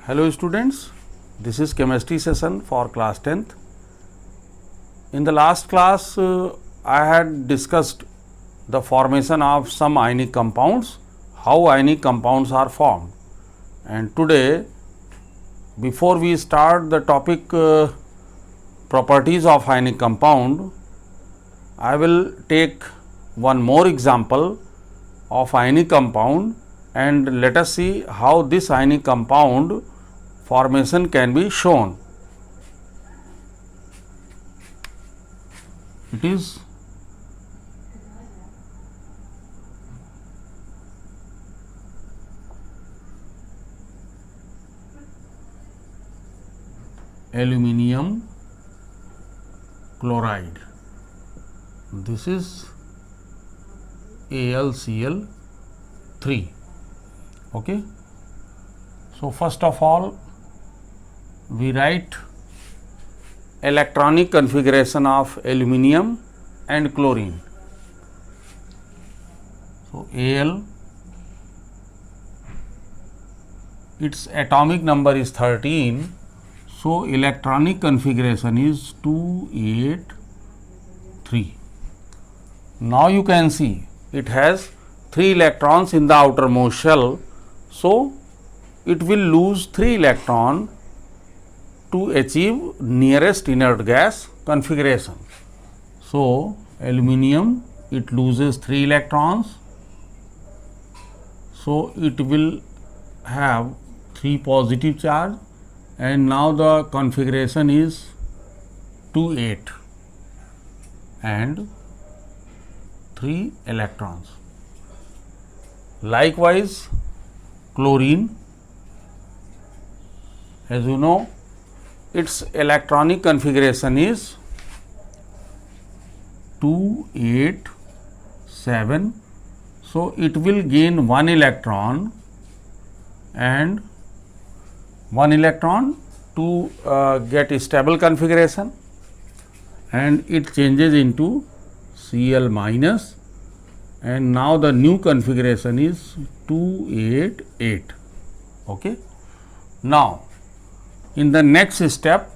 Hello students, this is chemistry session for class 10th. In the last class, I had discussed the formation of some ionic compounds, how ionic compounds are formed. And today, before we start the topic properties of ionic compound, I will take one more example of ionic compound and let us see how this ionic compound formation can be shown. It is aluminium chloride. This is AlCl3. Okay. So, first of all, we write electronic configuration of aluminium and chlorine. So, Al, its atomic number is 13. So, electronic configuration is 283. Now, you can see it has 3 electrons in the outermost shell. So, it will lose 3 electrons to achieve nearest inert gas configuration. So, aluminium, it loses 3 electrons. So, it will have 3 positive charge, and now the configuration is 2,8 and 3 electrons. Likewise, chlorine, as you know, its electronic configuration is 2,8,7. So, it will gain 1 electron and 1 electron to get a stable configuration, and it changes into Cl minus, and now the new configuration is 2,8,8. Okay. Now, in the next step,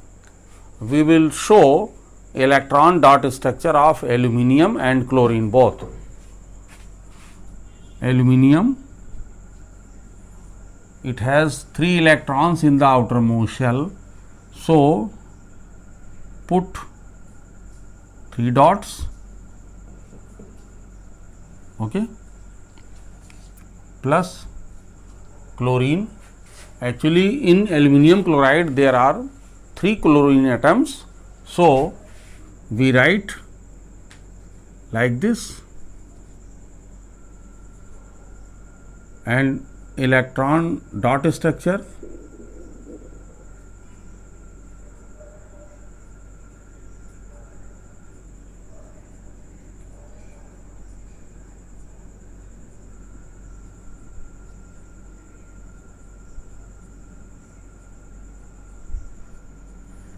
we will show electron dot structure of aluminium and chlorine both. Aluminium, it has 3 electrons in the outermost shell. So, put 3 dots, okay, plus chlorine. Actually, in aluminium chloride there are 3 chlorine atoms. So, we write like this, and electron dot structure,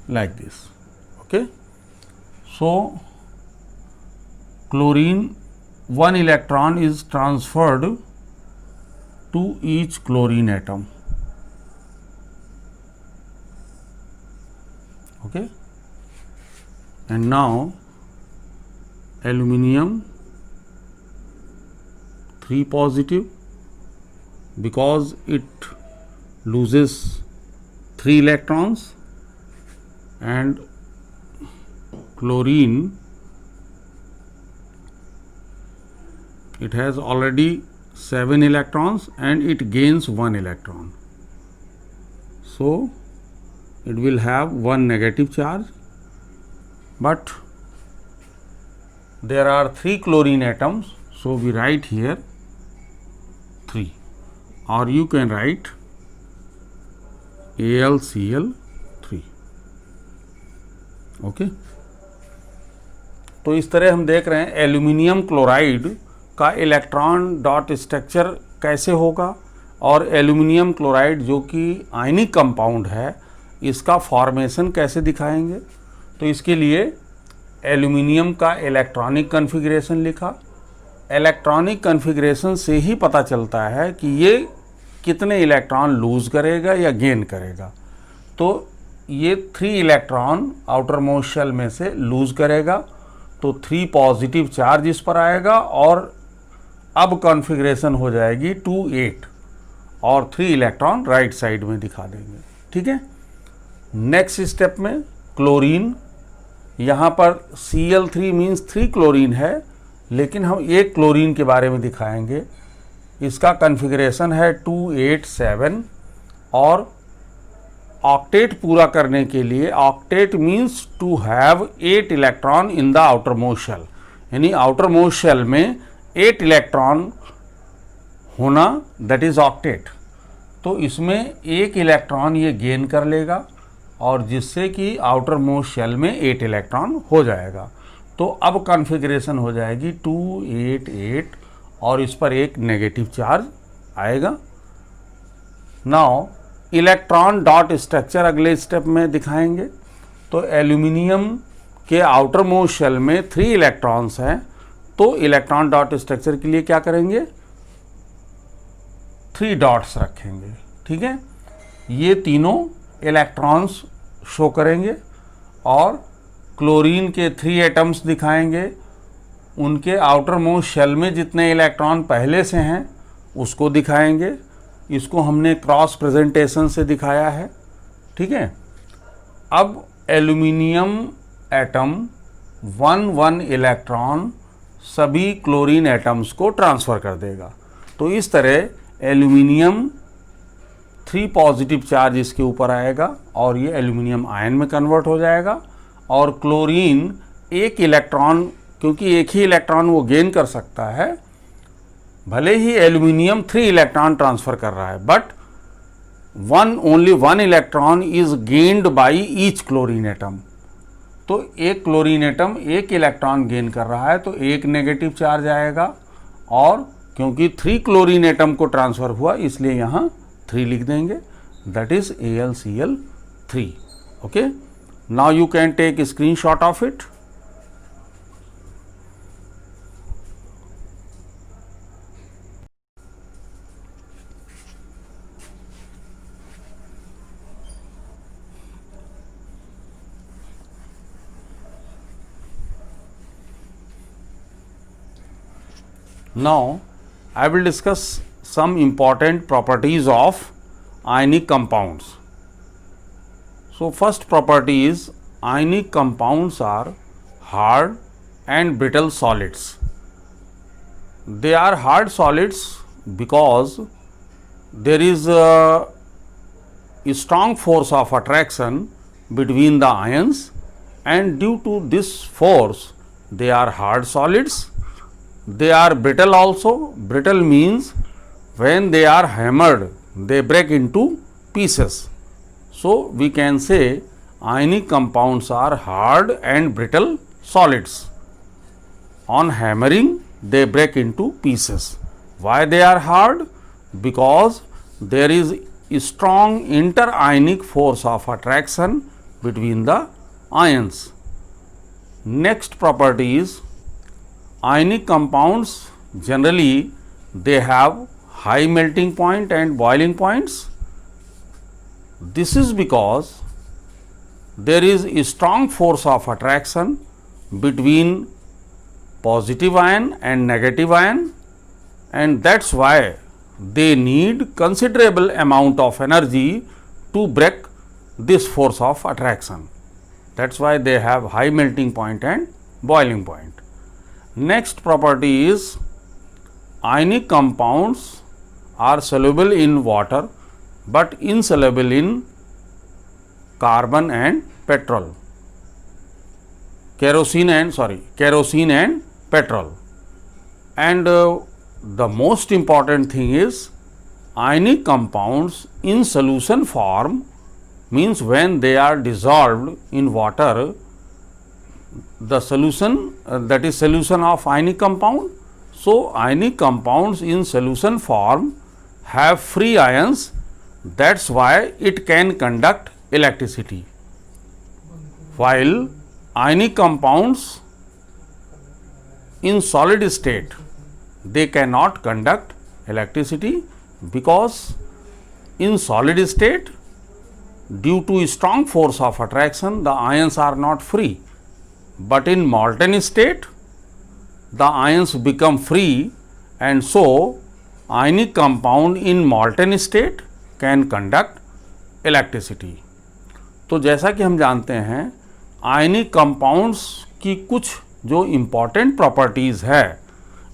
like this. Okay. So, chlorine, 1 electron is transferred to each chlorine atom. Okay. And now, aluminium 3 positive, because it loses 3 electrons, and chlorine, it has already 7 electrons and it gains 1 electron. So, it will have 1 negative charge, but there are 3 chlorine atoms. So, we write here 3, or you can write AlCl3. Okay तो इस तरह हम देख रहे हैं aluminium chloride का electron dot structure कैसे होगा, और एल्यूमिनियम क्लोराइड जो कि आयनिक कंपाउंड है इसका फॉर्मेशन कैसे दिखाएंगे। तो इसके लिए एल्यूमिनियम का इलेक्ट्रॉनिक कॉन्फ़िगरेशन लिखा। इलेक्ट्रॉनिक कॉन्फ़िगरेशन से ही पता चलता है कि ये कितने इलेक्ट्रॉन लूज करेगा या गेन करेगा। तो ये 3 इलेक्ट्रॉन आउटर मोस्ट शेल में से लूज करेगा, तो 3 पॉजिटिव चार्ज इस पर आएगा और अब कॉन्फ़िगरेशन हो जाएगी 2 8 और 3 इलेक्ट्रॉन राइट साइड में दिखा देंगे। ठीक है। नेक्स्ट स्टेप में क्लोरीन, यहाँ पर Cl3 मीन्स 3 क्लोरीन है, लेकिन हम एक क्लोरीन के बारे में दिखाएंगे। इसका कॉन्फ़िगरेशन है 2 8 7 और ऑक्टेट पूरा करने के लिए, octet means to have 8 electron in the outermost shell, यानी आउटर मोस्ट शेल में 8 इलेक्ट्रॉन होना, दैट इज ऑक्टेट। तो इसमें एक इलेक्ट्रॉन ये गेन कर लेगा और जिससे कि आउटर मोस्ट शेल में 8 इलेक्ट्रॉन हो जाएगा। तो अब कॉन्फ़िगरेशन हो जाएगी 2 8 8 और इस पर एक नेगेटिव चार्ज आएगा। नाउ इलेक्ट्रॉन डॉट स्ट्रक्चर अगले स्टेप में दिखाएंगे। तो एल्यूमिनियम के आउटर मोस्ट शेल में 3 इलेक्ट्रॉन्स हैं, तो इलेक्ट्रॉन डॉट स्ट्रक्चर के लिए क्या करेंगे, 3 डॉट्स रखेंगे। ठीक है। ये तीनों इलेक्ट्रॉन्स शो करेंगे और क्लोरीन के 3 एटम्स दिखाएंगे। उनके आउटर मोस्ट शेल में जितने इलेक्ट्रॉन पहले से हैं उसको दिखाएंगे। इसको हमने क्रॉस प्रेजेंटेशन से दिखाया है। ठीक है। अब एल्यूमिनियम एटम 1 इलेक्ट्रॉन सभी क्लोरीन एटम्स को ट्रांसफ़र कर देगा। तो इस तरह एल्यूमिनियम 3 पॉजिटिव चार्ज इसके ऊपर आएगा और ये एल्यूमिनियम आयन में कन्वर्ट हो जाएगा और क्लोरीन एक इलेक्ट्रॉन, क्योंकि एक ही इलेक्ट्रॉन वो गेन कर सकता है, भले ही एल्यूमिनियम 3 इलेक्ट्रॉन ट्रांसफ़र कर रहा है, but only 1 electron is gained by each chlorine atom. तो एक क्लोरीन एटम एक इलेक्ट्रॉन गेन कर रहा है, तो एक नेगेटिव चार्ज आएगा और क्योंकि 3 क्लोरीन एटम को ट्रांसफ़र हुआ इसलिए यहाँ 3 लिख देंगे, that is AlCl3। Okay. Now you can take screenshot of it. Now I will discuss some important properties of ionic compounds. So first property is ionic compounds are hard and brittle solids. They are hard solids because there is a strong force of attraction between the ions, and due to this force they are hard solids. They are brittle also. Brittle means when they are hammered they break into pieces. So we can say ionic compounds are hard and brittle solids. On hammering they break into pieces. Why they are hard? Because there is a strong interionic force of attraction between the ions. Next property is ionic compounds generally they have high melting point and boiling points. This is because there is a strong force of attraction between positive ion and negative ion, and that's why they need considerable amount of energy to break this force of attraction. That's why they have high melting point and boiling point. Next property is ionic compounds are soluble in water but insoluble in carbon and petrol, kerosene and petrol. And the most important thing is ionic compounds in solution form means when they are dissolved in water, the solution that is solution of ionic compound. So ionic compounds in solution form have free ions, that's why it can conduct electricity, while ionic compounds in solid state they cannot conduct electricity because In solid state, due to strong force of attraction, the ions are not free, but in molten state, the ions become free, and so ionic compound in molten state can conduct electricity. तो जैसा कि हम जानते हैं, ionic compounds की कुछ जो important properties है,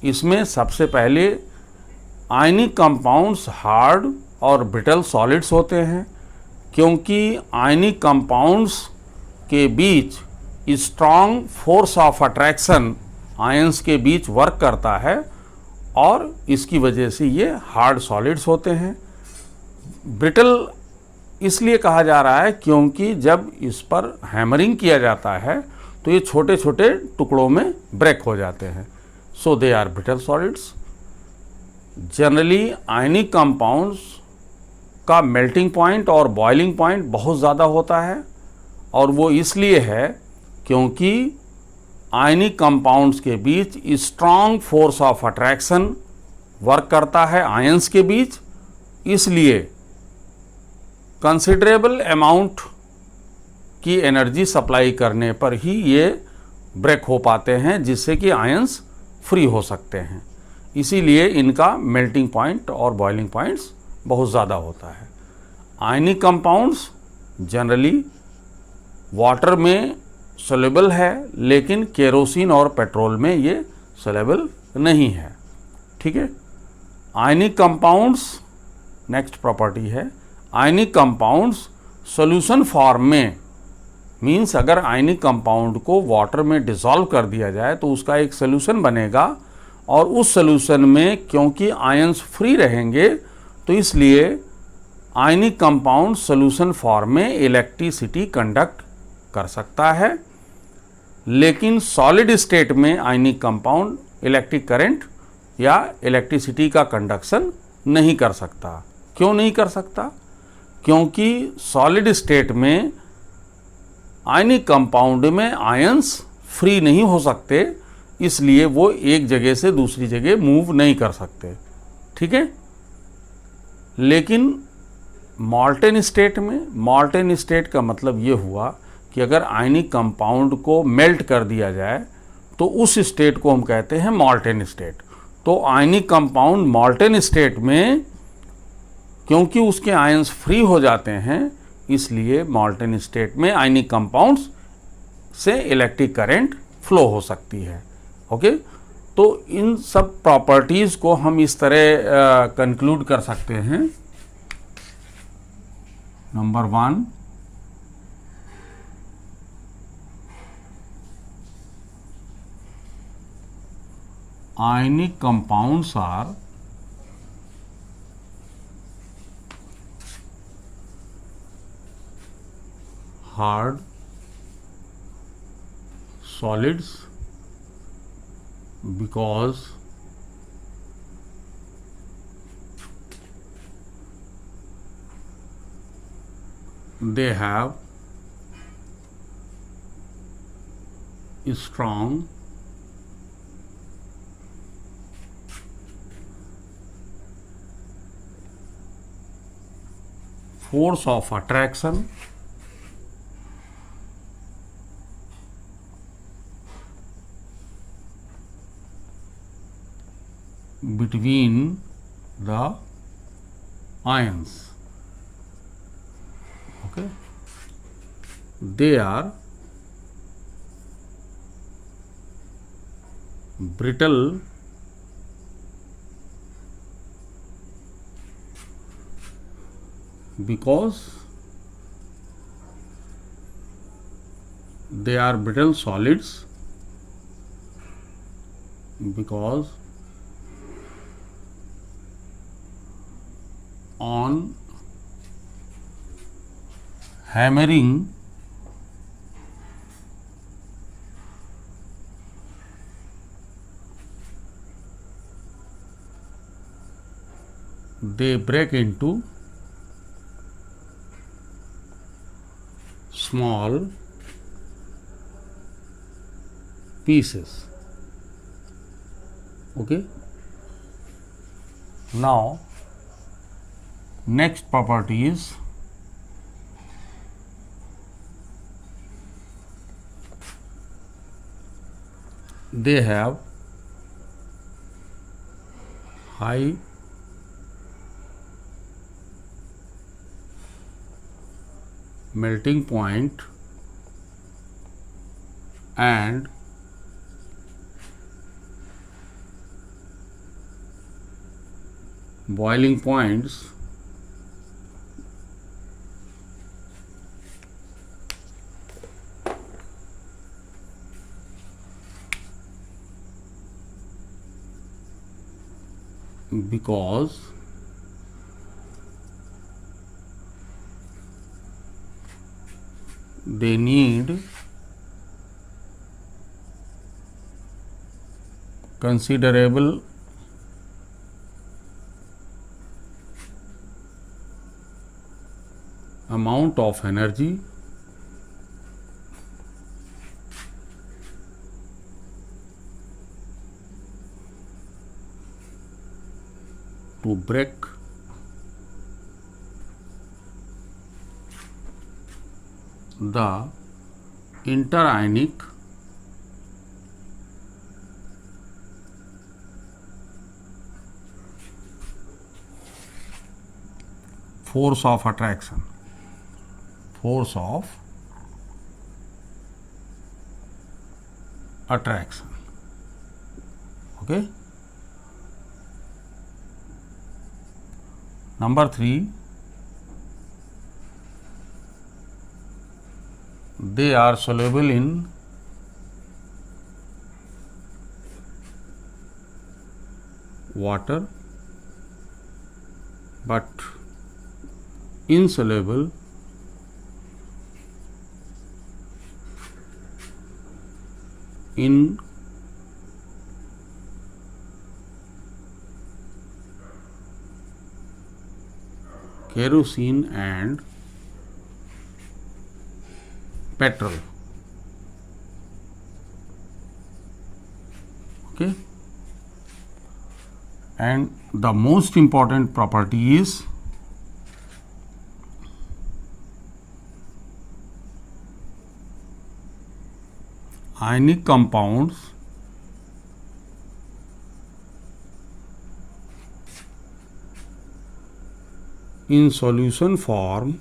इसमें सबसे पहले आयनिक कंपाउंड्स हार्ड और ब्रिटल सॉलिड्स होते हैं, क्योंकि आयनिक कंपाउंड्स के बीच strong force of attraction ions के बीच वर्क करता है और इसकी वजह से ये हार्ड सॉलिड्स होते हैं। ब्रिटल इसलिए कहा जा रहा है क्योंकि जब इस पर हैमरिंग किया जाता है तो ये छोटे छोटे टुकड़ों में ब्रेक हो जाते हैं, so they are brittle solids. Generally ionic compounds का मेल्टिंग पॉइंट और बॉइलिंग पॉइंट बहुत ज़्यादा होता है, और वो इसलिए है क्योंकि आयनिक कंपाउंड्स के बीच strong force of attraction work करता है आयंस के बीच, इसलिए कंसिडरेबल अमाउंट की एनर्जी सप्लाई करने पर ही ये ब्रेक हो पाते हैं, जिससे कि आयंस फ्री हो सकते हैं। इसीलिए इनका मेल्टिंग पॉइंट और बॉइलिंग पॉइंट्स बहुत ज़्यादा होता है। आयनिक कंपाउंड्स जनरली वाटर में सोल्यूबल है, लेकिन केरोसिन और पेट्रोल में ये सोल्यूबल नहीं है। ठीक है। आयनिक कंपाउंड्स, नेक्स्ट प्रॉपर्टी है, आयनिक कंपाउंड्स सॉल्यूशन फॉर्म में, मीन्स अगर आयनिक कंपाउंड को वाटर में डिसॉल्व कर दिया जाए तो उसका एक सोल्यूशन बनेगा, और उस सोल्यूशन में क्योंकि आयंस फ्री रहेंगे तो इसलिए आयनिक कंपाउंड सोल्यूशन फॉर्म में इलेक्ट्रिसिटी कंडक्ट कर सकता है, लेकिन सॉलिड स्टेट में आयनिक कंपाउंड इलेक्ट्रिक करंट या इलेक्ट्रिसिटी का कंडक्शन नहीं कर सकता। क्यों नहीं कर सकता? क्योंकि सॉलिड स्टेट में आयनिक कंपाउंड में आयंस फ्री नहीं हो सकते, इसलिए वो एक जगह से दूसरी जगह मूव नहीं कर सकते। ठीक है। लेकिन मॉल्टेन स्टेट में, मॉल्टेन स्टेट का मतलब ये हुआ कि अगर आयनिक कंपाउंड को मेल्ट कर दिया जाए तो उस स्टेट को हम कहते हैं मॉल्टेन स्टेट। तो आयनिक कंपाउंड मॉल्टेन स्टेट में क्योंकि उसके आयंस फ्री हो जाते हैं, इसलिए मॉल्टेन स्टेट में आयनिक कंपाउंड्स से इलेक्ट्रिक करंट फ्लो हो सकती है। ओके। तो इन सब प्रॉपर्टीज़ को हम इस तरह कंक्लूड कर सकते हैं। Number 1, ionic compounds are hard solids because they have strong force of attraction between the ions. Okay, they are brittle because they are brittle solids because on hammering they break into small pieces. Okay, now Next property is they have high melting point and boiling points because they need considerable amount of energy to break the interionic force of attraction. Force of attraction. Okay. Number 3, they are soluble in water but insoluble in kerosene and petrol. Okay. And the most important property is ionic compounds in solution form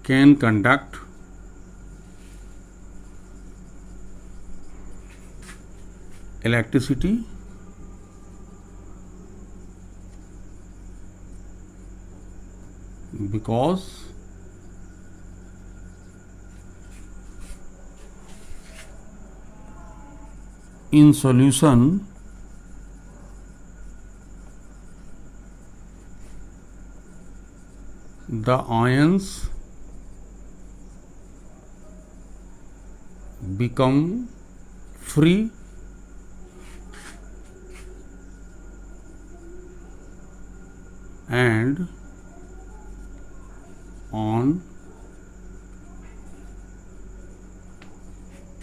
can conduct electricity because in solution the ions become free and on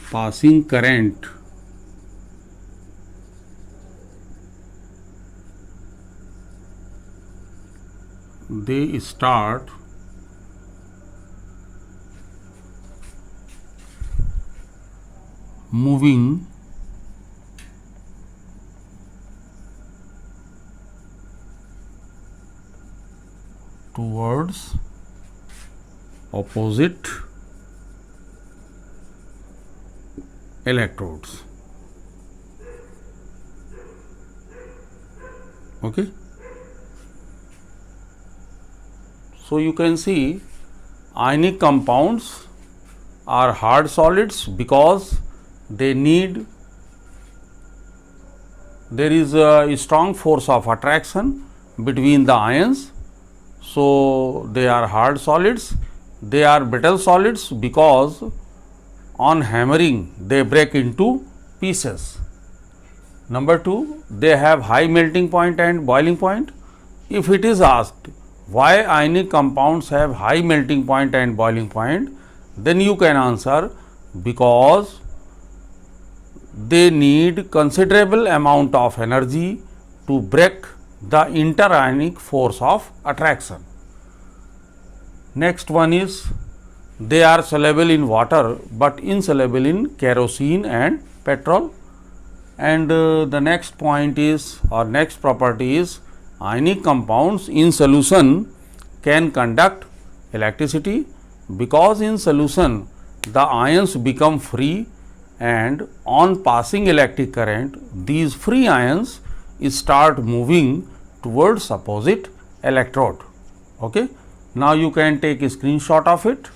passing current they start moving towards opposite electrodes. Okay. So you can see ionic compounds are hard solids because they need there is a strong force of attraction between the ions. So they are hard solids. They are brittle solids because on hammering they break into pieces. Number 2, they have high melting point and boiling point. If it is asked why ionic compounds have high melting point and boiling point, then you can answer because they need considerable amount of energy to break the interionic force of attraction. Next one is they are soluble in water but insoluble in kerosene and petrol. And the next point is, or next property is, ionic compounds in solution can conduct electricity because in solution the ions become free, and on passing electric current these free ions start moving towards opposite electrode. Okay. Now you can take a screenshot of it.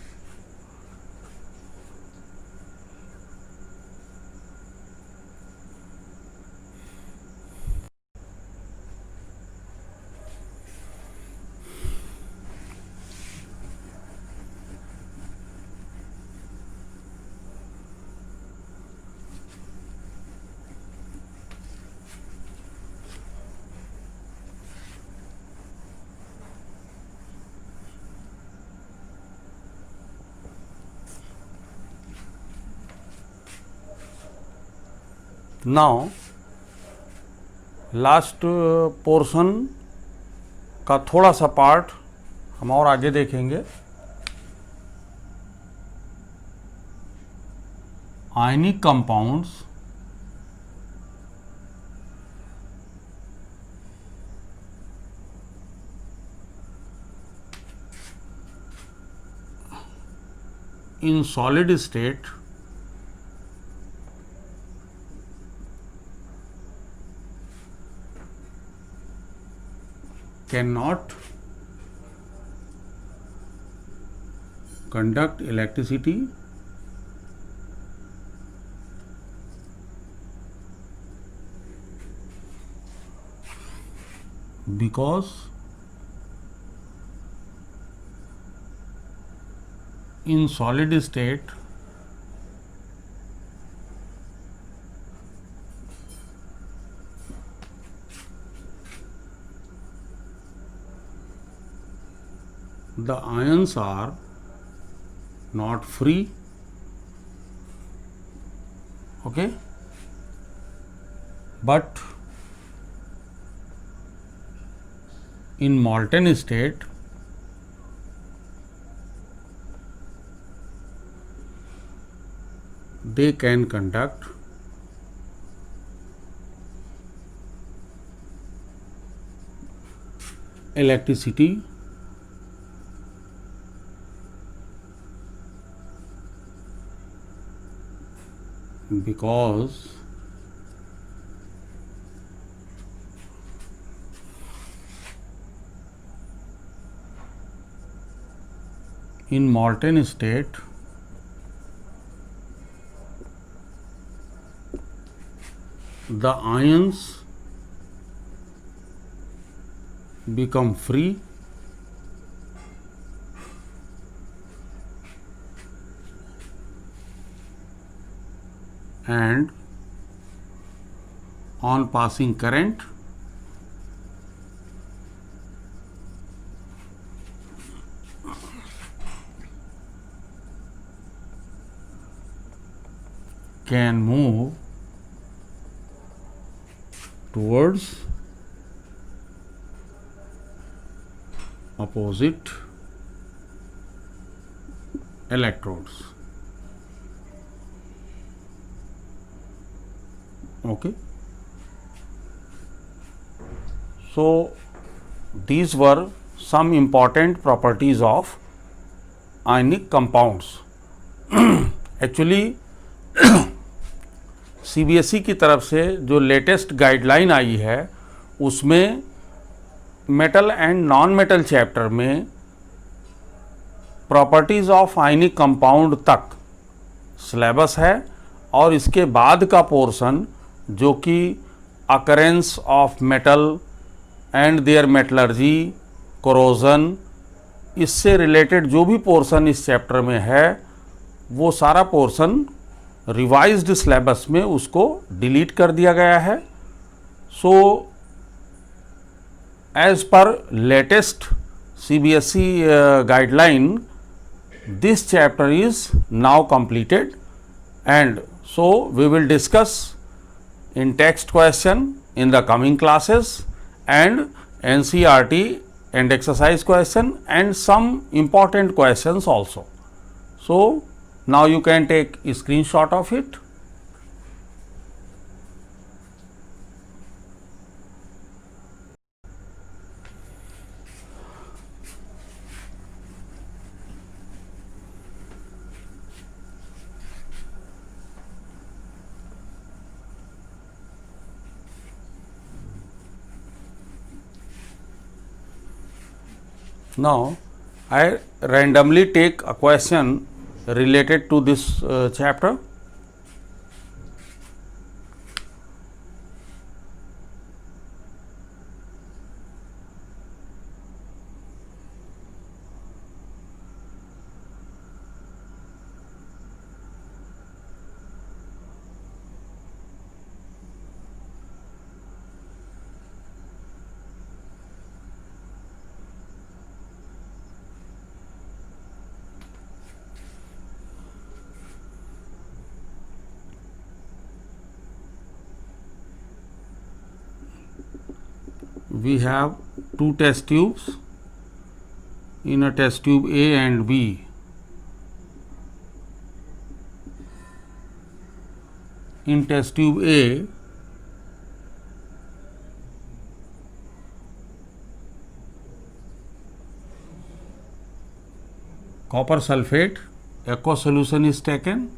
Now last portion का थोड़ा सा part हम और आगे देखेंगे. Ionic compounds in solid state cannot conduct electricity because in solid state the ions are not free. Okay, but in molten state they can conduct electricity because in molten state the ions become free and on passing current can move towards opposite electrodes. Okay. So these were some important properties of ionic compounds. Actually CBSE की तरफ से जो latest guideline आई है उसमें metal and non metal chapter में properties of ionic compound तक syllabus है, और इसके बाद का पोर्शन जो कि occurrence of metal and their metallurgy, corrosion, इससे रिलेटेड जो भी पोर्शन इस चैप्टर में है वो सारा पोर्शन रिवाइज्ड सिलेबस में उसको डिलीट कर दिया गया है. So as per latest CBSE guideline this chapter is now completed, and So, we will discuss in text question in the coming classes and NCERT and exercise question and some important questions also. So, now you can take a screenshot of it. Now, I randomly take a question related to this chapter. We have two test tubes. In a test tube A and B, in test tube A, copper sulphate aqueous solution is taken,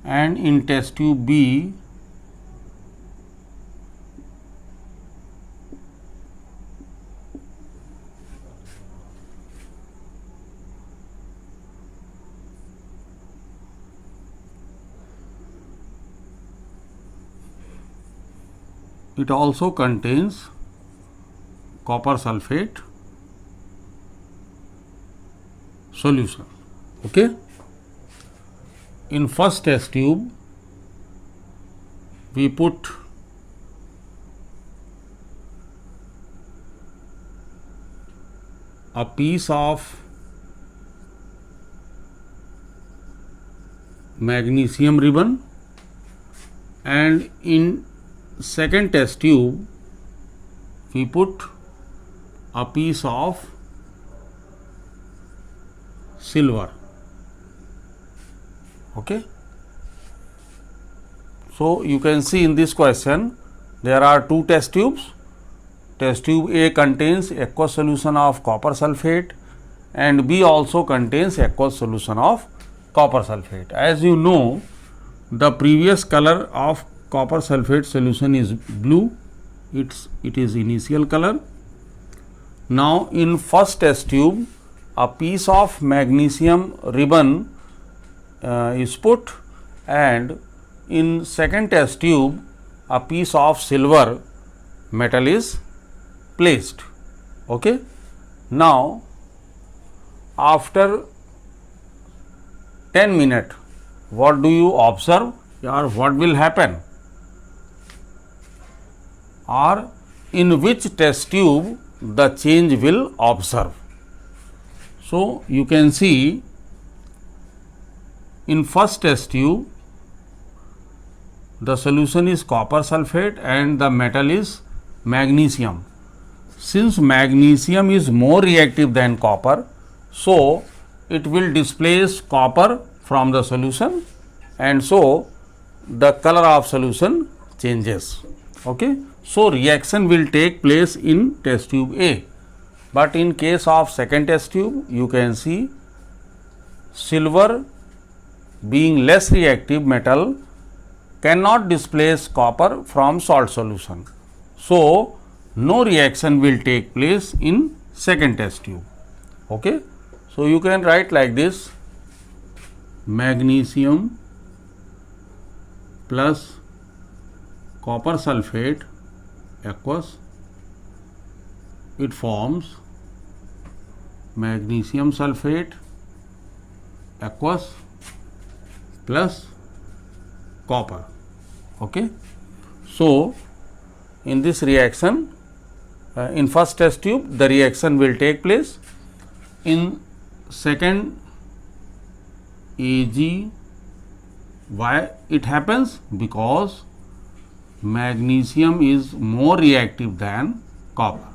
and in test tube B, it also contains copper sulphate solution. Okay. In first test tube, we put a piece of magnesium ribbon, and in second test tube we put a piece of silver. Okay. So, you can see in this question there are two test tubes. Test tube A contains aqueous solution of copper sulphate and B also contains aqueous solution of copper sulphate. As you know, the previous color of copper sulphate solution is blue, it is initial color. Now, in first test tube, a piece of magnesium ribbon is put, and in second test tube, a piece of silver metal is placed. Okay. Now, after 10 minutes, what do you observe or what will happen, or in which test tube the change will observe? So, you can see in first test tube the solution is copper sulphate and the metal is magnesium. Since magnesium is more reactive than copper, so it will displace copper from the solution, and so the color of solution changes. Okay. So, reaction will take place in test tube A, but in case of second test tube you can see silver being less reactive metal cannot displace copper from salt solution. So, no reaction will take place in second test tube. Okay. So, you can write like this: magnesium plus copper sulphate aqueous, it forms magnesium sulphate aqueous plus copper. Okay. So, in this reaction, in first test tube the reaction will take place, in second Ag Why it happens? Because magnesium is more reactive than copper.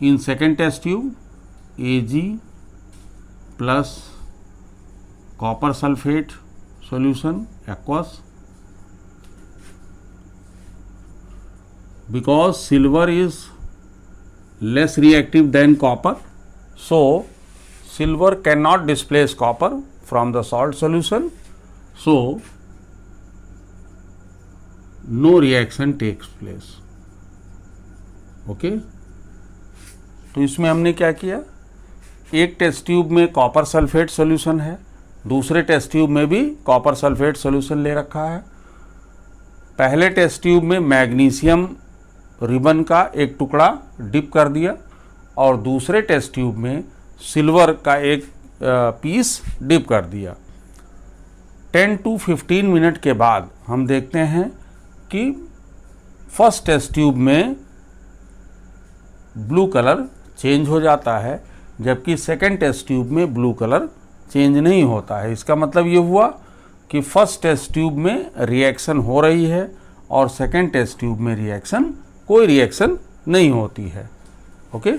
In second test tube, Ag plus copper sulfate solution aqueous, because silver is less reactive than copper, so silver cannot displace copper from the salt solution, so no reaction takes place. Okay, तो इसमें हमने क्या किया, एक test tube में copper sulphate solution है, दूसरे test tube में भी कॉपर सल्फेट सॉल्यूशन ले रखा है। पहले टेस्ट ट्यूब में मैग्नीशियम रिबन का एक टुकड़ा डिप कर दिया और दूसरे टेस्ट ट्यूब में सिल्वर का एक पीस डिप कर दिया। 10 to 15 मिनट के बाद हम देखते हैं कि फर्स्ट टेस्ट ट्यूब में ब्लू कलर चेंज हो जाता है, जबकि सेकेंड टेस्ट ट्यूब में ब्लू कलर चेंज नहीं होता है। इसका मतलब ये हुआ कि फर्स्ट टेस्ट ट्यूब में रिएक्शन हो रही है और सेकेंड टेस्ट ट्यूब में कोई रिएक्शन नहीं होती है। ओके,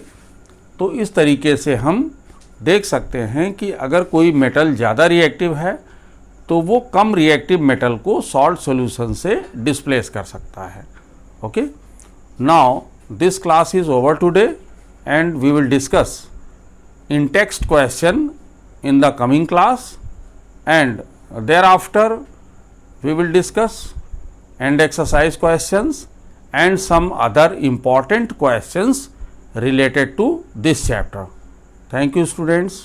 तो इस तरीके से हम देख सकते हैं कि अगर कोई मेटल ज़्यादा रिएक्टिव है तो वो कम रिएक्टिव मेटल को सॉल्ट सॉल्यूशन से डिस्प्लेस कर सकता है। Okay, now this class is over today and we will discuss in text question in the coming class, and thereafter we will discuss end exercise questions and some other important questions related to this chapter. Thank you, students.